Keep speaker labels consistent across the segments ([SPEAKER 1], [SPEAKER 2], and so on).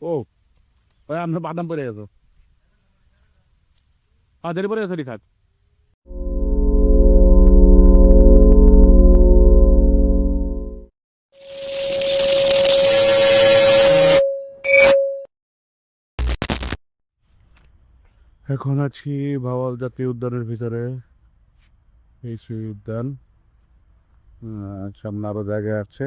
[SPEAKER 1] ও ওই আমরা বাদাম পরে গেছো যদি পরে গেছো থাক। এখন আছি ভাওয়াল জাতীয় উদ্যানের ভিতরে। এই সেই উদ্যান, সামনে আরো জায়গা আছে।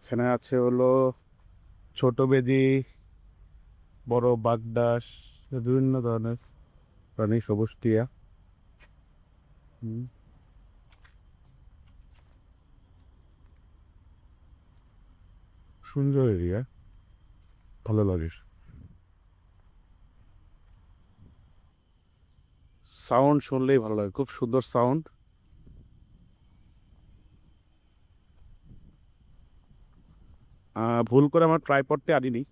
[SPEAKER 1] এখানে আছে হলো ছোট বেদি, বড় বাগডাস, বিভিন্ন ধরনের প্রাণী, সবুজ টিয়া। হুম, সুন্দর এরিয়া, ভালো লাগে। সাউন্ড শুনলেই ভালো লাগে, খুব সুন্দর সাউন্ড। ভুল করে আমার ট্রাইপডটি আনিনি,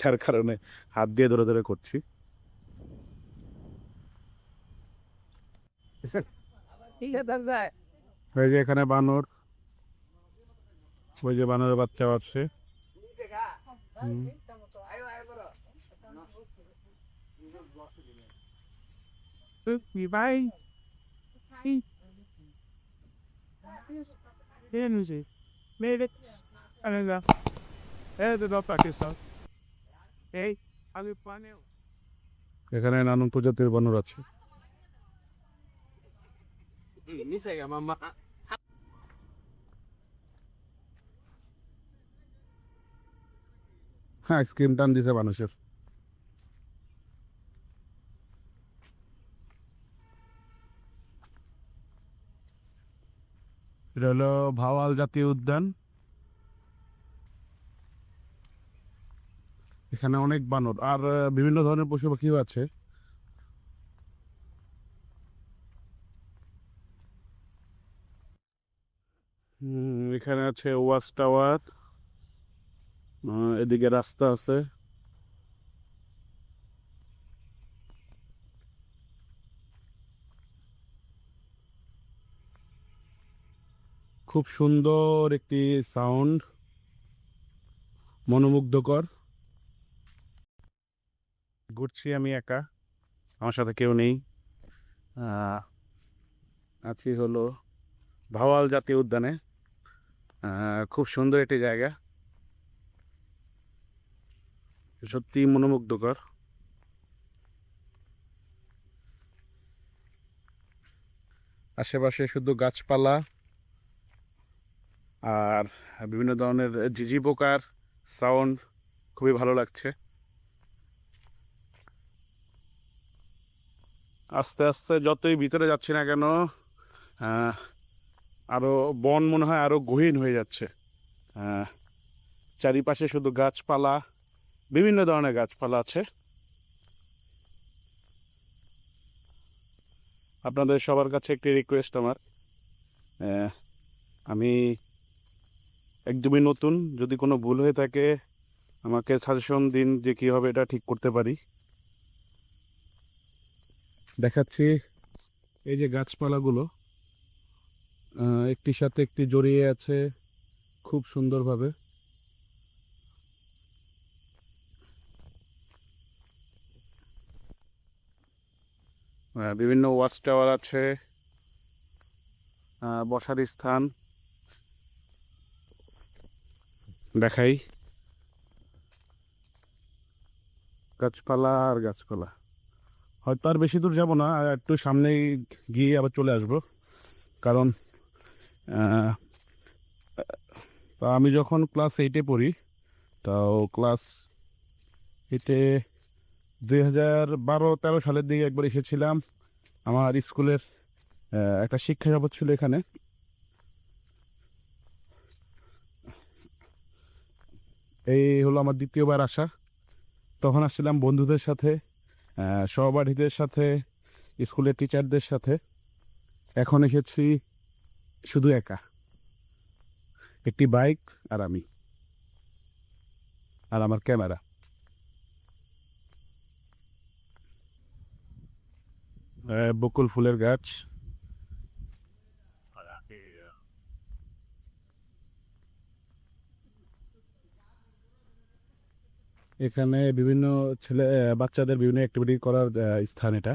[SPEAKER 1] যার কারণে হাত দিয়ে ধরে ধরে করছি। এই যে এখানে বানর, ওই যে বানরের বাচ্চা আছে। হুম। ভাই এখানে নানান প্রজাতির বানর আছে। হ্যাঁ, আইসক্রিম টান দিছে মানুষের। এটা হলো ভাওয়াল জাতীয় উদ্যান। এখানে অনেক বানর আর বিভিন্ন ধরনের পশু পাখিও আছে। এখানে আছে ওয়াচ টাওয়ার, এদিকে রাস্তা আছে। খুব সুন্দর একটি সাউন্ড, মনোমুগ্ধকর। ঘুরছি আমি একা, আমার সাথে কেউ নেই। আহ, আছি হলো ভাওয়াল জাতীয় উদ্যানে। খুব সুন্দর একটি জায়গা, সত্যি মনোমুগ্ধকর। আশেপাশে শুধু গাছপালা আর বিভিন্ন ধরনের ঝিঝি পোকার সাউন্ড, খুবই ভালো লাগছে। আস্তে আস্তে যতই ভিতরে যাচ্ছি না কেন, আহ, আরো বন মনে হয় আরো গহীন হয়ে যাচ্ছে। আহ, চারিপাশে শুধু গাছপালা, বিভিন্ন ধরনের গাছপালা আছে। আপনাদের সবার কাছে একটি রিকোয়েস্ট আমার, আহ, আমি একদমই নতুন, যদি কোনো ভুল হয়ে থাকে আমাকে সাজেশন দিন যে কীভাবে এটা ঠিক করতে পারি। দেখাচ্ছি এই যে গাছপালাগুলো একটির সাথে একটি জড়িয়ে আছে খুব সুন্দরভাবে। বিভিন্ন ওয়াচ টাওয়ার আছে, বসার স্থান। দেখাই, গাছপালা আর গাছপালা। হয়তো আর বেশি দূর যাব না, আর একটু সামনেই গিয়ে আবার চলে আসব। কারণ আহ, আমি যখন ক্লাস 8-এ পড়ি, তাও ক্লাস 8-এ 2012-13 সালের দিকে একবার এসেছিলাম। আমার স্কুলের একটা শিক্ষা সফর ছিল এখানে। এই হলো আমার দ্বিতীয়বার আসা। তখন আসছিলাম বন্ধুদের সাথে, সহপাঠীদের সাথে, স্কুলের টিচারদের সাথে। এখন এসেছি শুধু একা, একটি বাইক আর আমি আর আমার ক্যামেরা। বকুল ফুলের গাছ। এখানে বিভিন্ন ছেলে বাচ্চাদের বিভিন্ন অ্যাক্টিভিটি করার স্থান এটা।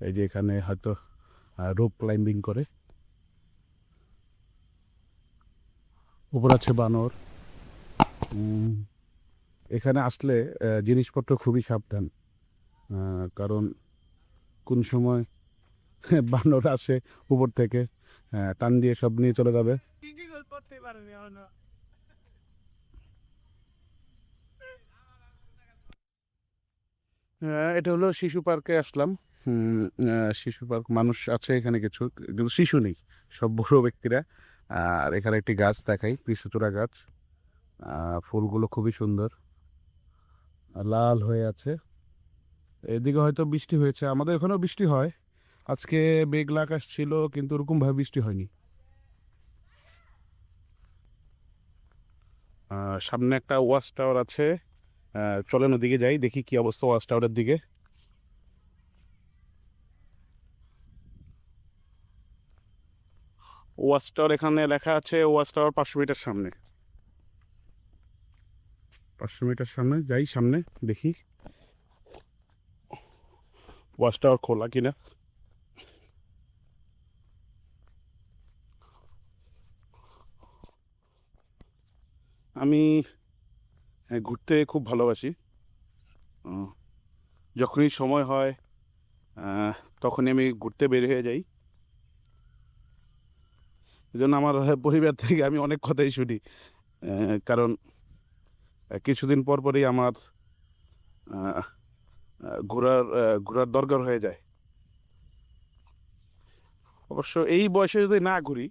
[SPEAKER 1] এই যে এখানে হয়তো রোপ ক্লাইম্বিং করে। উপর আছে বানর। এখানে আসলে জিনিসপত্র খুবই সাবধান, কারণ কোন সময় বানর আসে উপর থেকে টান দিয়ে সব নিয়ে চলে যাবে। এটা হলো শিশু পার্কে আসলাম। শিশু পার্ক, মানুষ আছে এখানে কিছু, কিন্তু শিশু নেই, সব বড় ব্যক্তিরা। আর এখানে একটি গাছ দেখাই, কৃষ্ণচূড়া গাছ। ফুলগুলো খুবই সুন্দর, লাল হয়ে আছে। এদিকে হয়তো বৃষ্টি হয়েছে, আমাদের এখানেও বৃষ্টি হয়। আজকে মেঘলা আকাশ ছিল, কিন্তু ওরকমভাবে বৃষ্টি হয়নি। সামনে একটা ওয়াচ টাওয়ার আছে। চলেন ওদিকে যাই, দেখি কি অবস্থা ওয়াচ টাওয়ারের দিকে। ওয়াচ টাওয়ার এখানে লেখা আছে, ওয়াচ টাওয়ার 500 মিটার সামনে। 500 মিটার সামনে যাই, সামনে দেখি ওয়াচ টাওয়ার খোলা কিনা। আমি ঘুরতে খুব ভালোবাসি। যখনই সময় হয় তখনই আমি ঘুরতে বের হয়ে যাই। এই জন্য আমার পরিবার থেকে আমি অনেক কথাই শুনি, কারণ কিছুদিন পর পরই আমার ঘোরার দরকার হয়ে যায়। অবশ্য এই বয়সে যদি না ঘুরি,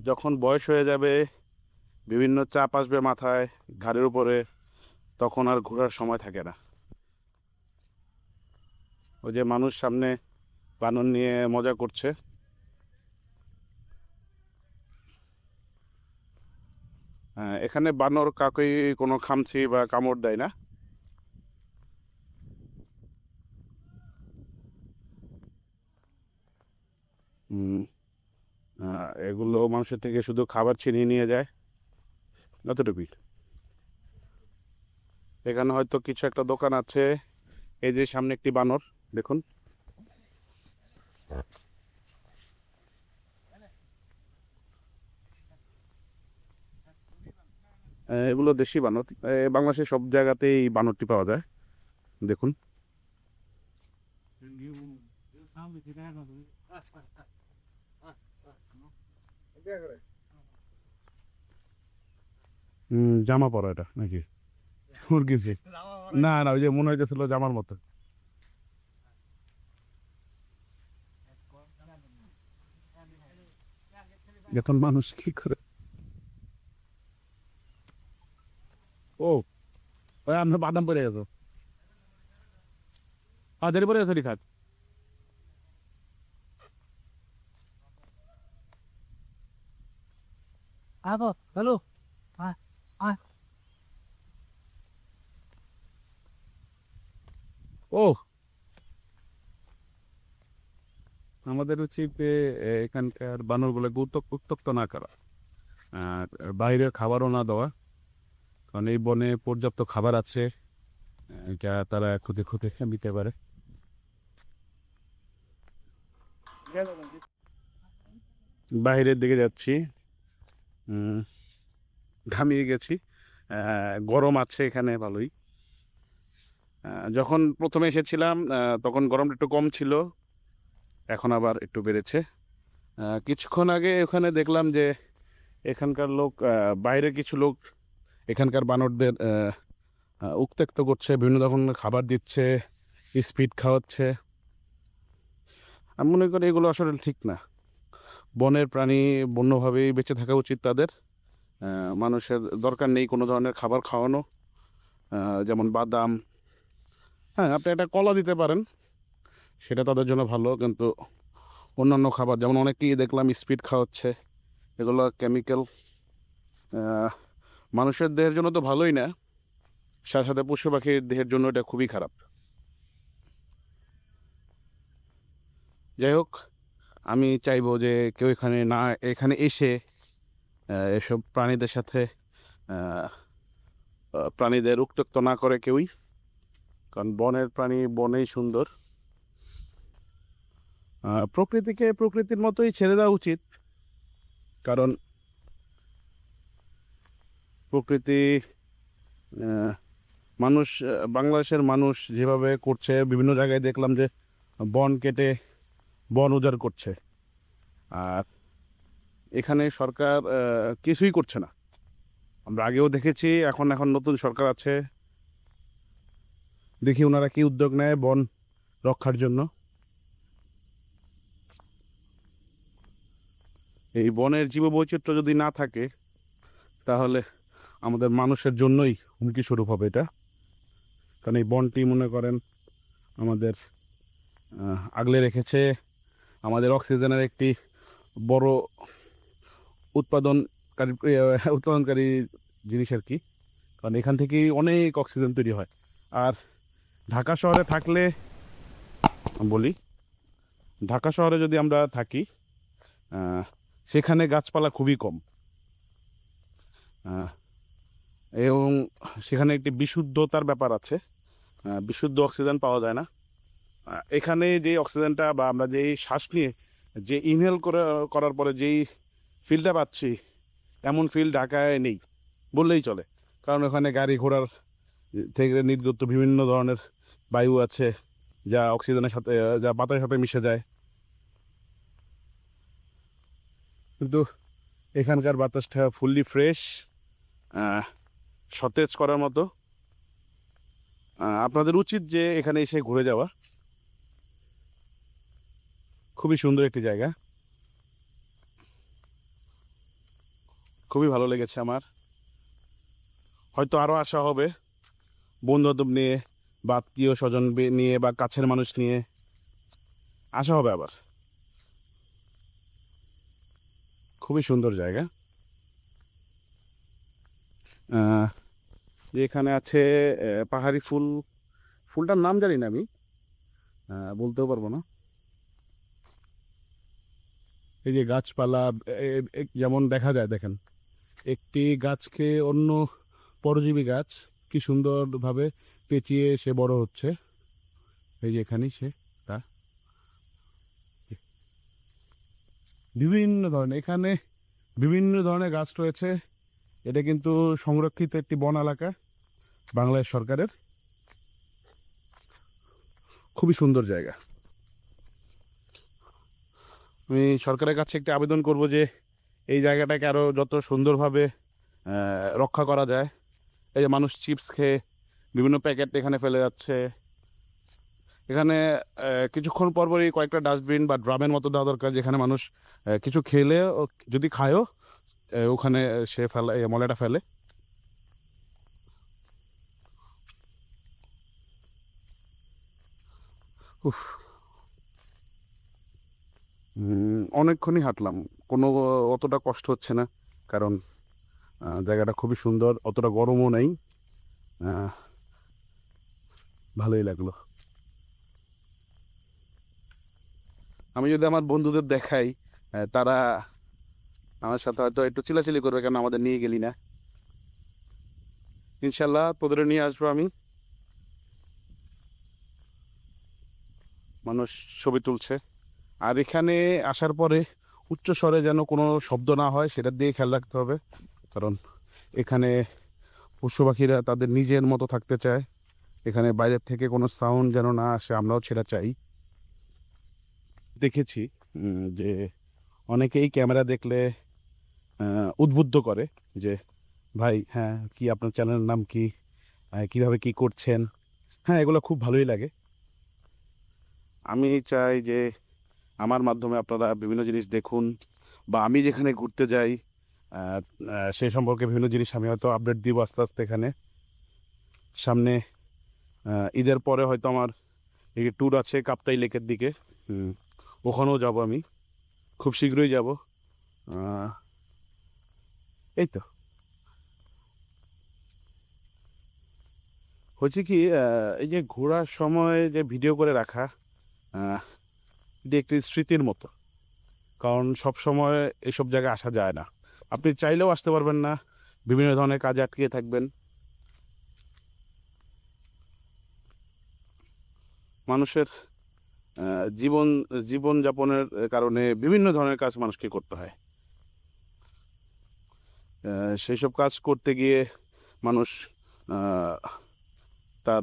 [SPEAKER 1] যখন বয়স হয়ে যাবে, বিভিন্ন চাপ আসবে মাথায়, ঘাড়ের উপরে, তখন আর ঘোরার সময় থাকে না। ওই যে মানুষ সামনে বানর নিয়ে মজা করছে। এখানে বানর কাকুই কোনো খামচি বা কামড় দেয় না। এগুলো মানুষের থেকে শুধু খাবার ছিনিয়ে নিয়ে যায়, যতটুকুই। এখানে হয়তো কিছু একটা দোকান আছে। এই যে সামনে একটি বানর, দেখুন। এগুলো দেশি বানর। বাংলাদেশের সব জায়গাতেই এই বানরটি পাওয়া যায়, দেখুন। জামা পরা এটা নাকি মুরগির? না না, ওই যে মনে হইতেছিল জামার মতো। এখন মানুষ কি করে? ও, ওই আমরা বাদাম পরে গেছো। দেরি পরে গেছো খাত। হ্যালো। ও, আমাদের উচিত এখানকার বানরগুলোকে উত্তক্ত না করা, আর বাইরের খাবারও না দেওয়া, কারণ এই বনে পর্যাপ্ত খাবার আছে, যা তারা খুঁজে খুঁজে নিতে পারে। বাইরের দিকে যাচ্ছি, ঘামিয়ে গেছি। গরম আছে এখানে ভালোই। যখন প্রথমে এসেছিলাম তখন গরমটা একটু কম ছিল, এখন আবার একটু বেড়েছে। কিছুক্ষণ আগে ওখানে দেখলাম যে এখানকার লোক, বাইরের কিছু লোক এখানকার বানরদের উত্ত্যক্ত করছে, বিভিন্ন ধরনের খাবার দিচ্ছে, স্পিড খাওয়াচ্ছে। আমি মনে করি এগুলো আসলে ঠিক না। বনের প্রাণী বন্যভাবেই বেঁচে থাকা উচিত তাদের। মানুষের দরকার নেই কোনো ধরনের খাবার খাওয়ানো, যেমন বাদাম। হ্যাঁ, আপনি একটা কলা দিতে পারেন, সেটা তাদের জন্য ভালো, কিন্তু অন্যান্য খাবার যেমন অনেকেই দেখলাম স্পিড খাওয়াচ্ছে, এগুলো কেমিক্যাল, মানুষের দেহের জন্য তো ভালোই না, সাথে সাথে পশু পাখির দেহের জন্য এটা খুবই খারাপ। যাই হোক, আমি চাইবো যে কেউ এখানে এসে এসব প্রাণীদের সাথে আহ, প্রাণীদের উত্ত্যক্ত না করে কেউই, কারণ বনের প্রাণী বনেই সুন্দর। প্রকৃতিকে প্রকৃতির মতোই ছেড়ে দেওয়া উচিত, কারণ প্রকৃতি আহ, বাংলাদেশের মানুষ যেভাবে করছে, বিভিন্ন জায়গায় দেখলাম যে বন কেটে বন উজাড় করছে, আর এখানে সরকার কিছুই করছে না। আমরা আগেও দেখেছি, এখন এখন নতুন সরকার আছে, দেখি ওনারা কি উদ্যোগ নেয় বন রক্ষার জন্য। এই বনের জীববৈচিত্র্য যদি না থাকে, তাহলে আমাদের মানুষের জন্যই হুমকি স্বরূপ হবে এটা। কারণ এই বনটি মনে করেন আমাদের আগলে রেখেছে, আমাদের অক্সিজেনের একটি বড় উৎপাদনকারী জিনিস আর কি। কারণ এখান থেকেই অনেক অক্সিজেন তৈরি হয়। আর ঢাকা শহরে থাকলে বলি, ঢাকা শহরে যদি আমরা থাকি, সেখানে গাছপালা খুবই কম, এবং সেখানে একটি বিশুদ্ধতার ব্যাপার আছে, বিশুদ্ধ অক্সিজেন পাওয়া যায় না। এখানে যে অক্সিজেনটা বা আমরা যেই শ্বাস নিয়ে যে ইনহেল করার পরে যেই ফিলটা পাচ্ছি, এমন ফিল ঢাকায় নেই বললেই চলে। কারণ ওখানে গাড়ি ঘোড়ার থেকে নির্গত বিভিন্ন ধরনের বায়ু আছে, যা অক্সিজেনের সাথে, যা বাতাসের সাথে মিশে যায়। কিন্তু এখানকার বাতাসটা ফুললি ফ্রেশ, সতেজ করার মতো। আপনাদের উচিত যে এখানে এসে ঘুরে যাওয়া। খুবই সুন্দর একটি জায়গা, খুবই ভালো লেগেছে আমার। হয়তো আরও আসা হবে বন্ধু বান্ধব নিয়ে, বা আত্মীয় স্বজন নিয়ে, বা কাছের মানুষ নিয়ে আসা হবে আবার। খুবই সুন্দর জায়গা। যে এখানে আছে পাহাড়ি ফুল, ফুলটার নাম জানি না আমি, বলতেও পারবো না। এই যে গাছপালা, যেমন দেখা যায়, দেখেন একটি গাছকে অন্য পরজীবী গাছ কি সুন্দরভাবে পেঁচিয়ে সে বড় হচ্ছে। এই যে এখানেই সে তা বিভিন্ন ধরনের, এখানে বিভিন্ন ধরনের গাছ রয়েছে। এটা কিন্তু সংরক্ষিত একটি বন এলাকা বাংলাদেশ সরকারের। খুবই সুন্দর জায়গা। আমি সরকারের কাছে একটি আবেদন করব যে এই জায়গাটাকে আরও যত সুন্দরভাবে রক্ষা করা যায়। এই যে মানুষ চিপস খেয়ে বিভিন্ন প্যাকেট এখানে ফেলে যাচ্ছে, এখানে কিছুক্ষণ পরপরই কয়েকটা ডাস্টবিন বা ড্রামের মতো দেওয়া দরকার, যেখানে মানুষ কিছু খেলে, যদি খায়ও, ওখানে সে ফেলে, ময়লাটা ফেলে। উফ, অনেকক্ষণই হাঁটলাম, কোনো অতটা কষ্ট হচ্ছে না, কারণ জায়গাটা খুবই সুন্দর, অতটা গরমও নেই, ভালোই লাগলো। আমি যদি আমার বন্ধুদের দেখাই, তারা আমার সাথে হয়তো একটু চিলাচিলি করবে, কেন আমাদের নিয়ে গেলি না। ইনশাল্লাহ তোদের নিয়ে আসবো আমি। মানুষ ছবি তুলছে, আর এখানে আসার পরে উচ্চ স্বরে যেন কোনো শব্দ না হয়, সেটার দিয়ে খেয়াল রাখতে হবে। কারণ এখানে পশু পাখিরা তাদের নিজের মতো থাকতে চায়, এখানে বাইরের থেকে কোনো সাউন্ড যেন না আসে, আমরাও সেটা চাই। দেখেছি যে অনেকেই ক্যামেরা দেখলে উদ্বুদ্ধ করে যে, ভাই হ্যাঁ কি আপনার চ্যানেলের নাম কি, কিভাবে কি করছেন। হ্যাঁ, এগুলো খুব ভালোই লাগে। আমি চাই যে আমার মাধ্যমে আপনারা বিভিন্ন জিনিস দেখুন, বা আমি যেখানে ঘুরতে যাই সে সম্পর্কে বিভিন্ন জিনিস আমি হয়তো আপডেট দিব আস্তে আস্তে। এখানে সামনে ঈদের পরে হয়তো আমার এই ট্যুর আছে কাপ্তাই লেকের দিকে, ওখানেও যাব আমি, খুব শীঘ্রই যাব। এই তো হচ্ছে কি, এই যে ঘোরার সময় যে ভিডিও করে রাখা, এটি একটি স্মৃতির মতো, কারণ সব সময় এইসব জায়গায় আসা যায় না। আপনি চাইলেও আসতে পারবেন না, বিভিন্ন ধরনের কাজে আটকে থাকবেন। মানুষের জীবন জীবনযাপনের কারণে বিভিন্ন ধরনের কাজ মানুষকে করতে হয়। সেই সব কাজ করতে গিয়ে মানুষ তার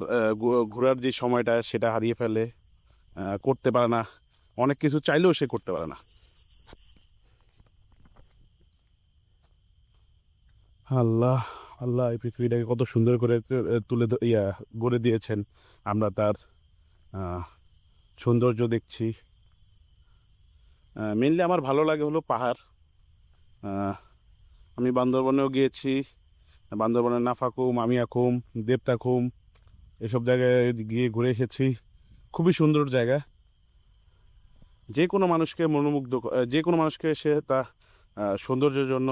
[SPEAKER 1] ঘোরার যে সময়টা সেটা হারিয়ে ফেলে, করতে পারে না, অনেক কিছু চাইলেও সে করতে পারে না। আল্লাহ আল্লাহ এই পৃথিবীটাকে কত সুন্দর করে গড়ে দিয়েছেন, আমরা তার সৌন্দর্য দেখছি। মেনলি আমার ভালো লাগে হলো পাহাড়। আমি বান্দরবনেও গিয়েছি, বান্দরবনের নাফাকুম, আমিয়াকুম, দেবতাখুম এসব জায়গায় গিয়ে ঘুরে এসেছি। খুবই সুন্দর জায়গা, যে কোনো মানুষকে যে কোনো মানুষকে সে তা সৌন্দর্যের জন্য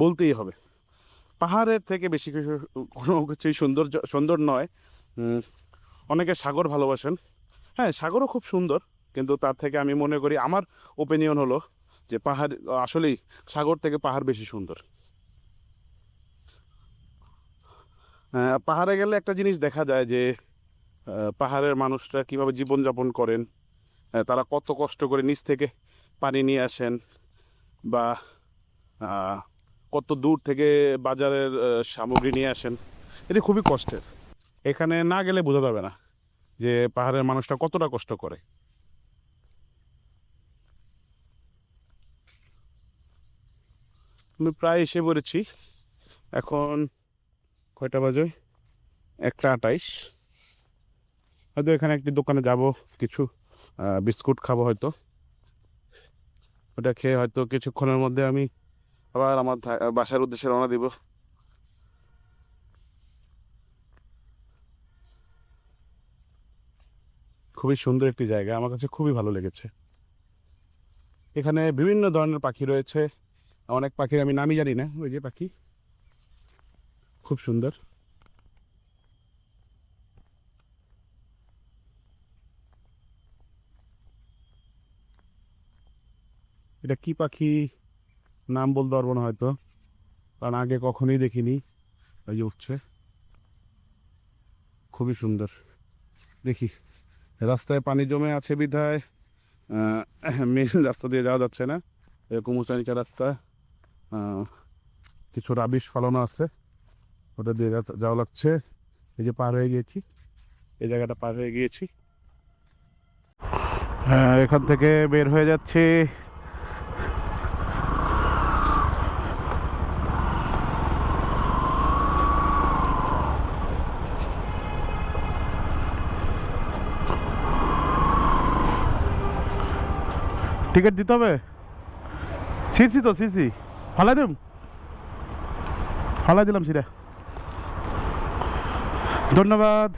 [SPEAKER 1] বলতেই হবে। পাহাড়ের থেকে বেশি কিছু কোনো কিছুই সুন্দর নয়। অনেকে সাগর ভালোবাসেন, হ্যাঁ সাগরও খুব সুন্দর, কিন্তু তার থেকে আমি মনে করি, আমার ওপিনিয়ন হলো যে পাহাড় আসলেই সাগর থেকে পাহাড় বেশি সুন্দর। পাহাড়ে গেলে একটা জিনিস দেখা যায় যে পাহাড়ের মানুষরা কীভাবে জীবনযাপন করেন, তারা কত কষ্ট করে নিচ থেকে পানি নিয়ে আসেন, বা কত দূর থেকে বাজারের সামগ্রী নিয়ে আসেন। এটি খুবই কষ্টের। এখানে না গেলে বোঝা যাবে না যে পাহাড়ের মানুষটা কতটা কষ্ট করে। আমি প্রায় এসে পড়েছি। এখন কয়টা বাজে? 1:28। হয়তো এখানে একটি দোকানে যাব, কিছু বিস্কুট খাবো হয়তো। ওটা খেয়ে হয়তো কিছুক্ষণের মধ্যে আমি আবার আমার বাসার উদ্দেশ্যে রওনা দিব। খুবই সুন্দর একটি জায়গা, আমার কাছে খুবই ভালো লেগেছে। এখানে বিভিন্ন ধরনের পাখি রয়েছে, অনেক পাখির আমি নামই জানি না। ওই যে পাখি, খুব সুন্দর। এটা কি পাখি নাম বলতে পারবো না হয়তো, কারণ আগে কখনোই দেখিনি। ওই যে উঠছে, খুবই সুন্দর। দেখি, রাস্তায় পানি জমে আছে বিধায় মেন রাস্তা দিয়ে যাওয়া যাচ্ছে না, এরকম উঁচা নিচা রাস্তা। কিছু রাবিশ ফালানো আছে, ওটা দিয়ে যাওয়া লাগছে। এই যে পার হয়ে গিয়েছি, এই জায়গাটা পার হয়ে গিয়েছি। হ্যাঁ, এখান থেকে বের হয়ে যাচ্ছি। টিকিট দিতে হবে? সিরছি তো, সিরছি ফালাই দিম, ফালাই দিলাম সিরা। ধন্যবাদ।